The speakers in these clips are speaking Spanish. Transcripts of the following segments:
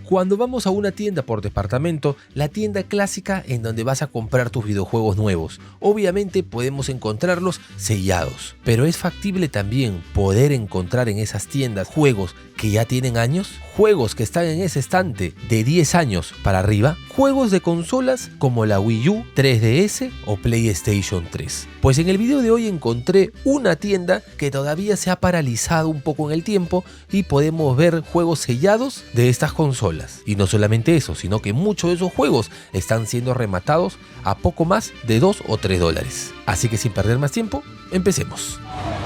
Cuando vamos a una tienda por departamento, la tienda clásica en donde vas a comprar tus videojuegos nuevos, obviamente podemos encontrarlos sellados, pero es factible también poder encontrar en esas tiendas juegos que ya tienen años, juegos que están en ese estante de 10 años para arriba, juegos de consolas como la Wii U, 3DS o PlayStation 3. Pues en el video de hoy encontré una tienda que todavía se ha paralizado un poco en el tiempo y podemos ver juegos sellados de estas consolas. Y no solamente eso, sino que muchos de esos juegos están siendo rematados a poco más de $2 o $3. Así que sin perder más tiempo, empecemos.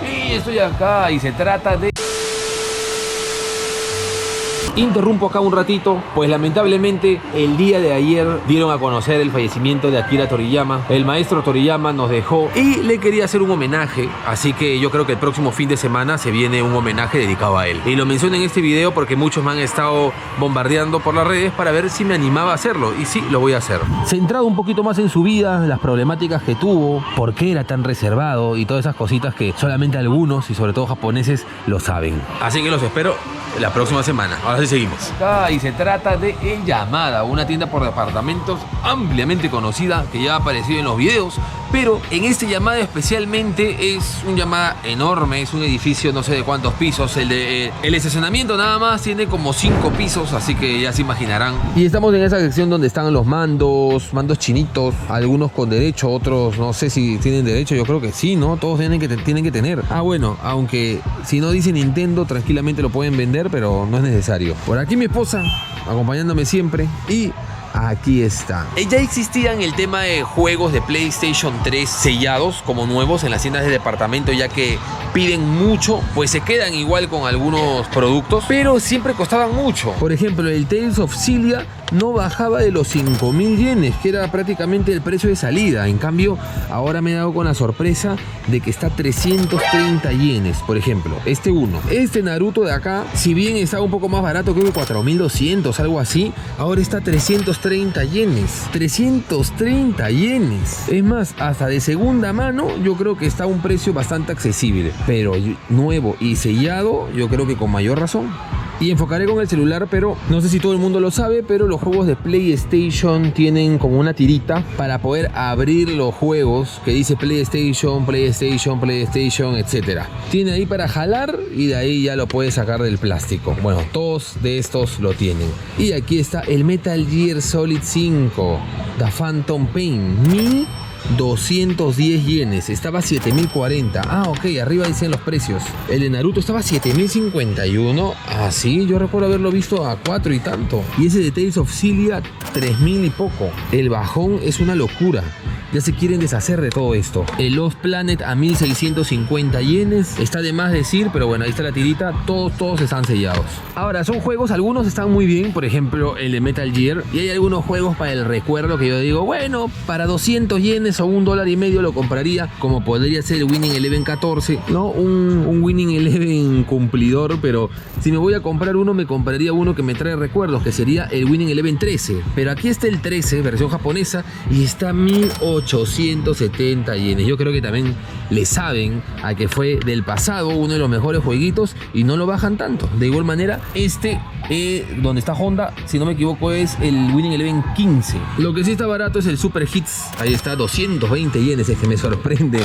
Y estoy acá y se trata de... Interrumpo acá un ratito, pues lamentablemente el día de ayer dieron a conocer el fallecimiento de Akira Toriyama. El maestro Toriyama nos dejó y le quería hacer un homenaje, así que yo creo que el próximo fin de semana se viene un homenaje dedicado a él. Y lo menciono en este video porque muchos me han estado bombardeando por las redes para ver si me animaba a hacerlo, y sí, lo voy a hacer. Centrado un poquito más en su vida, las problemáticas que tuvo, por qué era tan reservado y todas esas cositas que solamente algunos y sobre todo japoneses lo saben. Así que los espero la próxima semana. Ahora sí seguimos. Y se trata de El Yamada, una tienda por departamentos ampliamente conocida que ya ha aparecido en los videos, pero en este Yamada especialmente es un Yamada enorme, es un edificio no sé de cuántos pisos, el estacionamiento nada más tiene como 5 pisos, así que ya se imaginarán. Y estamos en esa sección donde están los mandos chinitos, algunos con derecho, otros no sé si tienen derecho, yo creo que sí, ¿no? Todos tienen que tener. Bueno, aunque si no dice Nintendo, tranquilamente lo pueden vender, pero no es necesario. Por aquí mi esposa, acompañándome siempre, y aquí está. Ya existían el tema de juegos de PlayStation 3 sellados como nuevos en las tiendas de departamento, ya que piden mucho, pues se quedan igual con algunos productos, pero siempre costaban mucho. Por ejemplo, el Tales of Xillia no bajaba de los 5.000 yenes, que era prácticamente el precio de salida. En cambio, ahora me he dado con la sorpresa de que está 330 yenes, por ejemplo. Este Naruto de acá, si bien estaba un poco más barato, creo que 4.200, algo así, ahora está 330 yenes. 330 yenes. Es más, hasta de segunda mano, yo creo que está a un precio bastante accesible. Pero nuevo y sellado, yo creo que con mayor razón. Y enfocaré con el celular, pero no sé si todo el mundo lo sabe, pero los juegos de PlayStation tienen como una tirita para poder abrir los juegos que dice PlayStation, etc. Tiene ahí para jalar y de ahí ya lo puedes sacar del plástico. Bueno, todos de estos lo tienen. Y aquí está el Metal Gear Solid 5, The Phantom Pain, 210 yenes, estaba 7.040. Ok, arriba dicen los precios. El de Naruto estaba 7.051. Sí, yo recuerdo haberlo visto a 4 y tanto. Y ese de Tales of Xillia, 3.000 y poco. El bajón es una locura. Ya se quieren deshacer de todo esto. El Lost Planet a 1.650 yenes. Está de más decir, pero bueno, ahí está la tirita. Todos están sellados. Ahora, son juegos, algunos están muy bien. Por ejemplo, el de Metal Gear. Y hay algunos juegos para el recuerdo que yo digo, bueno, para 200 yenes o $1.50 lo compraría. Como podría ser el Winning Eleven 14, ¿no? Un Winning Eleven cumplidor, pero si me voy a comprar uno, me compraría uno que me trae recuerdos, que sería el Winning Eleven 13. Pero aquí está el 13, versión japonesa, y está 1.870 yenes. Yo creo que también le saben a que fue del pasado uno de los mejores jueguitos y no lo bajan tanto. De igual manera, donde está Honda, si no me equivoco, es el Winning Eleven 15. Lo que sí está barato es el Super Hits. Ahí está, 220 yenes. Es que me sorprende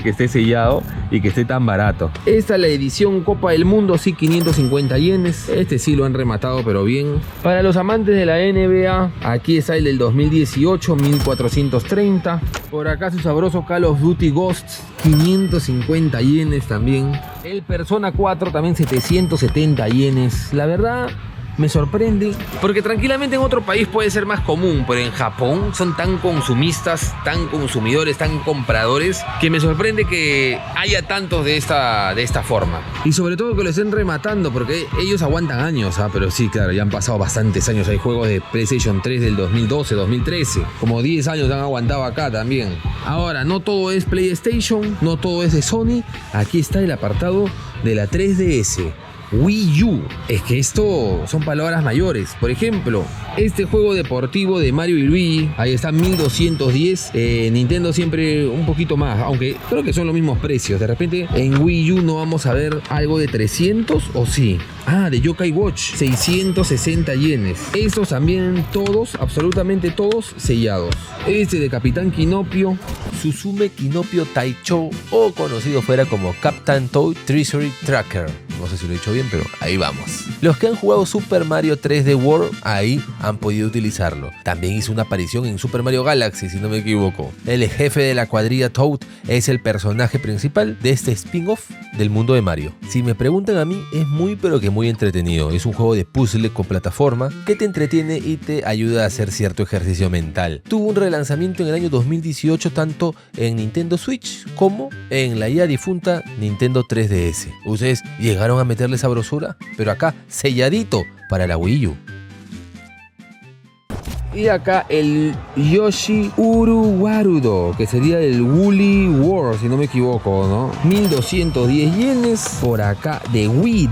que esté sellado y que esté tan barato. Esta es la edición Copa del Mundo, sí, 550 yenes. Este sí lo han rematado, pero bien. Para los amantes de la NBA, aquí está el del 2018, 1.430. Por acá su sabroso Call of Duty Ghosts, 550 yenes también. El Persona 4 también 770 yenes. La verdad, me sorprende, porque tranquilamente en otro país puede ser más común, pero en Japón son tan consumistas, tan consumidores, tan compradores, que me sorprende que haya tantos de esta forma. Y sobre todo que lo estén rematando, porque ellos aguantan años, pero sí, claro, ya han pasado bastantes años. Hay juegos de PlayStation 3 del 2012, 2013, como 10 años han aguantado acá también. Ahora, no todo es PlayStation, no todo es de Sony. Aquí está el apartado de la 3DS. Wii U. Es que esto son palabras mayores. Por ejemplo, este juego deportivo de Mario y Luigi, ahí está 1210. Nintendo siempre un poquito más, aunque creo que son los mismos precios. De repente en Wii U no vamos a ver algo de 300 o sí. De Yokai Watch, 660 yenes. Estos también todos, absolutamente todos sellados. Este de Capitán Kinopio, Suzume Kinopio Taichou, o conocido fuera como Captain Toad Treasury Tracker. No sé si lo he dicho bien, pero ahí vamos. Los que han jugado Super Mario 3D World, ahí han podido utilizarlo. También hizo una aparición en Super Mario Galaxy, si no me equivoco. El jefe de la cuadrilla Toad es el personaje principal de este spin-off del mundo de Mario. Si me preguntan a mí, es muy pero que muy entretenido. Es un juego de puzzle con plataforma que te entretiene y te ayuda a hacer cierto ejercicio mental. Tuvo un relanzamiento en el año 2018 tanto en Nintendo Switch como en la ya difunta Nintendo 3DS. ¿Ustedes llegaron a meterle sabrosura? Pero acá, selladito para la Wii U. Y acá el Yoshi Uruwarudo, que sería el Woolly World, si no me equivoco, ¿no? 1210 yenes. Por acá, de Wii,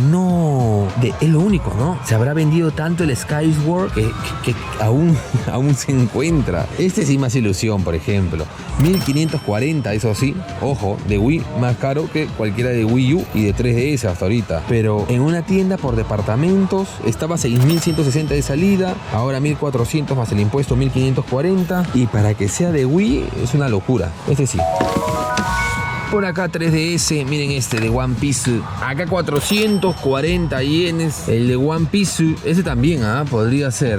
no. Es lo único, ¿no? Se habrá vendido tanto el Skyward que aún se encuentra. Este sí más ilusión, por ejemplo. 1540, eso sí. Ojo, de Wii más caro que cualquiera de Wii U y de 3DS hasta ahorita. Pero en una tienda por departamentos estaba 6160 de salida, ahora 1400 más el impuesto 1540, y para que sea de Wii es una locura. Este sí. Por acá 3DS, miren este de One Piece. Acá 440 yenes. El de One Piece, ese también, podría ser.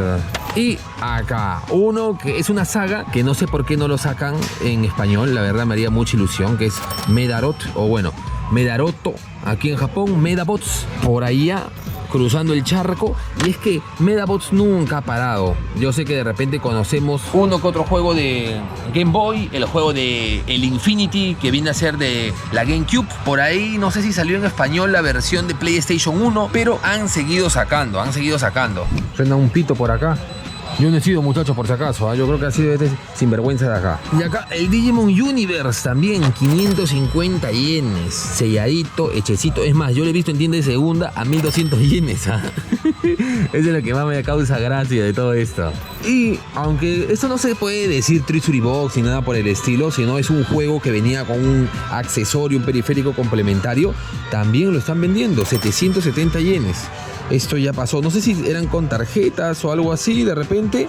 Y acá uno que es una saga que no sé por qué no lo sacan en español. La verdad me haría mucha ilusión, que es Medarot, o bueno, Medaroto aquí en Japón, Medabots por allá cruzando el charco. Y es que Medabots nunca ha parado. Yo sé que de repente conocemos uno que otro juego de Game Boy, el juego de el Infinity, que viene a ser de la GameCube. Por ahí no sé si salió en español la versión de PlayStation 1, pero han seguido sacando. Suena un pito por acá. Yo no he sido, muchachos, por si acaso, yo creo que ha sido este sinvergüenza de acá. Y acá el Digimon Universe también, 550 yenes, selladito, hechecito. Es más, yo lo he visto en tienda de segunda a 1200 yenes. Eso es lo que más me causa gracia de todo esto. Y aunque esto no se puede decir Treasury Box ni nada por el estilo, sino es un juego que venía con un accesorio, un periférico complementario, también lo están vendiendo, 770 yenes. Esto ya pasó, no sé si eran con tarjetas o algo así de repente.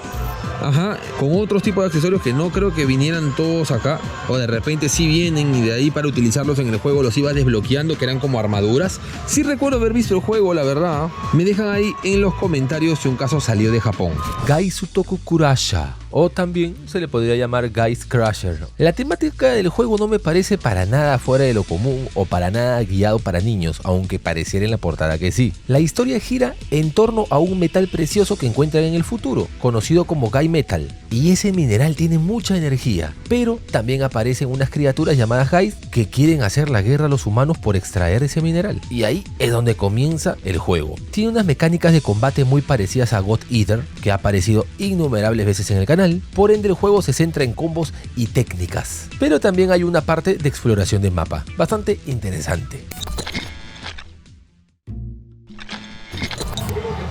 Con otros tipos de accesorios que no creo que vinieran todos acá. O de repente sí vienen y de ahí para utilizarlos en el juego los ibas desbloqueando, que eran como armaduras. Sí recuerdo haber visto el juego, la verdad. Me dejan ahí en los comentarios si un caso salió de Japón. Gaisutoku Kurasha, o también se le podría llamar Guys Crusher. La temática del juego no me parece para nada fuera de lo común o para nada guiado para niños, aunque pareciera en la portada que sí. La historia gira en torno a un metal precioso que encuentran en el futuro, conocido como Gai Metal, y ese mineral tiene mucha energía, pero también aparecen unas criaturas llamadas Gais que quieren hacer la guerra a los humanos por extraer ese mineral, y ahí es donde comienza el juego. Tiene unas mecánicas de combate muy parecidas a God Eater, que ha aparecido innumerables veces en el canal, por ende el juego se centra en combos y técnicas, pero también hay una parte de exploración de mapa, bastante interesante.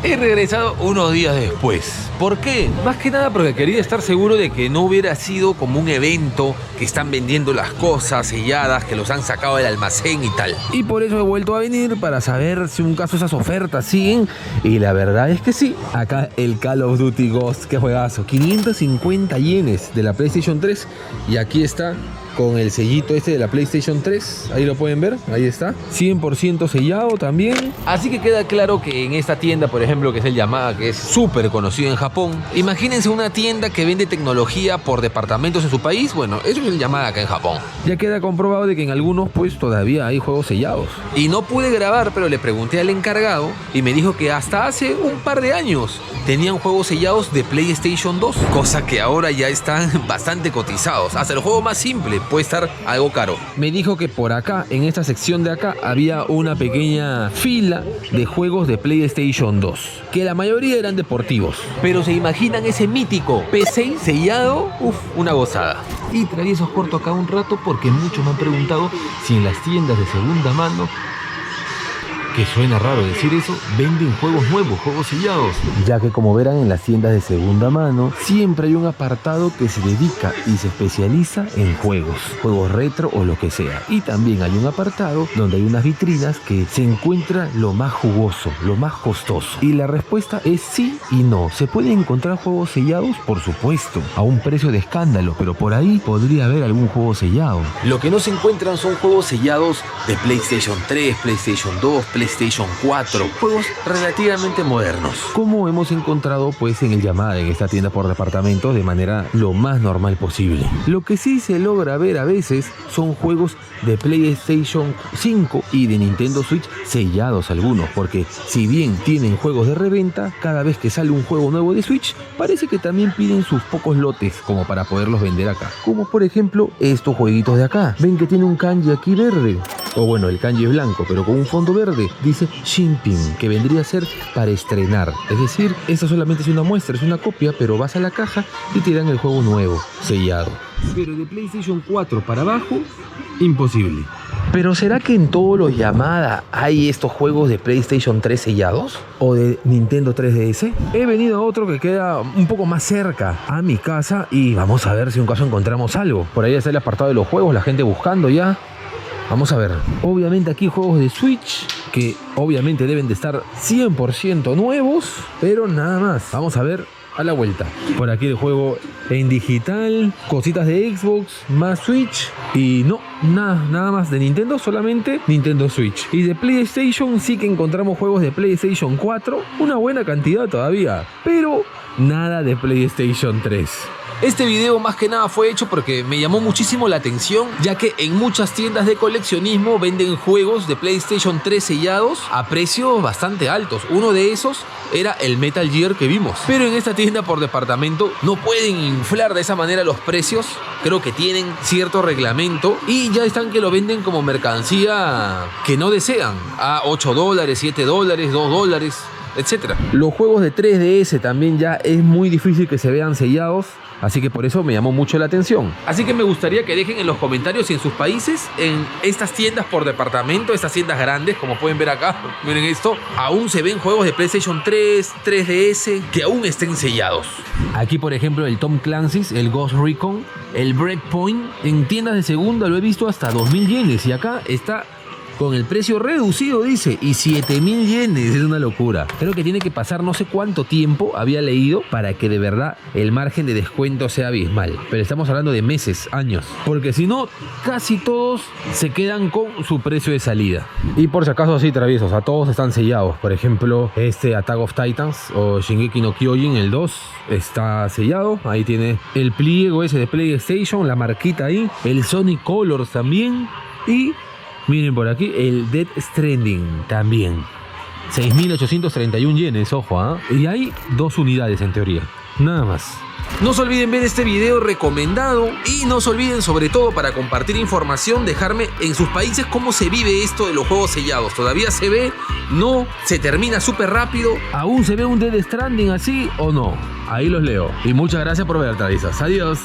He regresado unos días después. ¿Por qué? Más que nada porque quería estar seguro de que no hubiera sido como un evento que están vendiendo las cosas selladas, que los han sacado del almacén y tal. Y por eso he vuelto a venir para saber si un caso esas ofertas siguen. Y la verdad es que sí. Acá el Call of Duty Ghost, qué juegazo. 550 yenes de la PlayStation 3. Y aquí está con el sellito este de la PlayStation 3. Ahí lo pueden ver, ahí está. 100% sellado también. Así que queda claro que en esta tienda, por ejemplo, que es el Yamaha, que es súper conocido en Japón. Imagínense una tienda que vende tecnología por departamentos en su país. Bueno, eso es el Yamaha acá en Japón. Ya queda comprobado de que en algunos pues todavía hay juegos sellados. Y no pude grabar, pero le pregunté al encargado y me dijo que hasta hace un par de años tenían juegos sellados de PlayStation 2. Cosa que ahora ya están bastante cotizados. Hasta el juego más simple puede estar algo caro. Me dijo que por acá, en esta sección de acá, había una pequeña fila de juegos de PlayStation 2, que la mayoría eran deportivos. Pero se imaginan ese mítico P6 sellado, una gozada. Y traviesos corto acá un rato porque muchos me han preguntado si en las tiendas de segunda mano que suena raro decir eso, venden juegos nuevos, juegos sellados. Ya que como verán en las tiendas de segunda mano, siempre hay un apartado que se dedica y se especializa en juegos retro o lo que sea. Y también hay un apartado donde hay unas vitrinas que se encuentra lo más jugoso, lo más costoso. Y la respuesta es sí y no. ¿Se pueden encontrar juegos sellados? Por supuesto, a un precio de escándalo, pero por ahí podría haber algún juego sellado. Lo que no se encuentran son juegos sellados de PlayStation 3, PlayStation 2, PlayStation 4, juegos relativamente modernos, como hemos encontrado pues en el Yamada, en esta tienda por departamentos, de manera lo más normal posible. Lo que sí se logra ver a veces son juegos de PlayStation 5 y de Nintendo Switch sellados algunos, porque si bien tienen juegos de reventa, cada vez que sale un juego nuevo de Switch, parece que también piden sus pocos lotes como para poderlos vender acá. Como por ejemplo estos jueguitos de acá. Ven que tiene un kanji aquí verde. O bueno, el kanji es blanco, pero con un fondo verde. Dice Shinpin, que vendría a ser para estrenar. Es decir, esta solamente es una muestra, es una copia, pero vas a la caja y te dan el juego nuevo, sellado. Pero de PlayStation 4 para abajo, imposible. ¿Pero será que en todos los Yamada hay estos juegos de PlayStation 3 sellados? ¿O de Nintendo 3DS? He venido a otro que queda un poco más cerca a mi casa y vamos a ver si en un caso encontramos algo. Por ahí está el apartado de los juegos, la gente buscando ya. Vamos a ver. Obviamente aquí juegos de Switch que obviamente deben de estar 100% nuevos, pero nada más. Vamos a ver a la vuelta. Por aquí el juego en digital, cositas de Xbox, más Switch y no, nada más de Nintendo, solamente Nintendo Switch. Y de PlayStation sí que encontramos juegos de PlayStation 4, una buena cantidad todavía, pero nada de PlayStation 3. Este video más que nada fue hecho porque me llamó muchísimo la atención, ya que en muchas tiendas de coleccionismo venden juegos de PlayStation 3 sellados a precios bastante altos. Uno de esos era el Metal Gear que vimos. Pero en esta tienda por departamento no pueden inflar de esa manera los precios. Creo que tienen cierto reglamento y ya están que lo venden como mercancía que no desean. A $8, $7, $2, etc. Los juegos de 3DS también ya es muy difícil que se vean sellados. Así que por eso me llamó mucho la atención. Así que me gustaría que dejen en los comentarios si en sus países, en estas tiendas por departamento, estas tiendas grandes, como pueden ver acá, miren esto, aún se ven juegos de PlayStation 3, 3DS, que aún estén sellados. Aquí por ejemplo el Tom Clancy's, el Ghost Recon, el Breakpoint, en tiendas de segunda lo he visto hasta 2.000 yenes y acá está con el precio reducido, dice, y 7.000 yenes, es una locura. Creo que tiene que pasar no sé cuánto tiempo, había leído, para que de verdad el margen de descuento sea abismal. Pero estamos hablando de meses, años, porque si no, casi todos se quedan con su precio de salida. Y por si acaso así traviesos, a todos están sellados. Por ejemplo, este Attack of Titans o Shingeki no Kyojin, el 2, está sellado. Ahí tiene el pliego ese de PlayStation, la marquita ahí, el Sonic Colors también, y miren por aquí, el Death Stranding también. 6.831 yenes, ojo, ¿eh? Y hay 2 unidades en teoría, nada más. No se olviden ver este video recomendado y no se olviden sobre todo para compartir información, dejarme en sus países cómo se vive esto de los juegos sellados. ¿Todavía se ve? ¿No? ¿Se termina súper rápido? ¿Aún se ve un Death Stranding así o no? Ahí los leo. Y muchas gracias por ver, Tradizas. Adiós.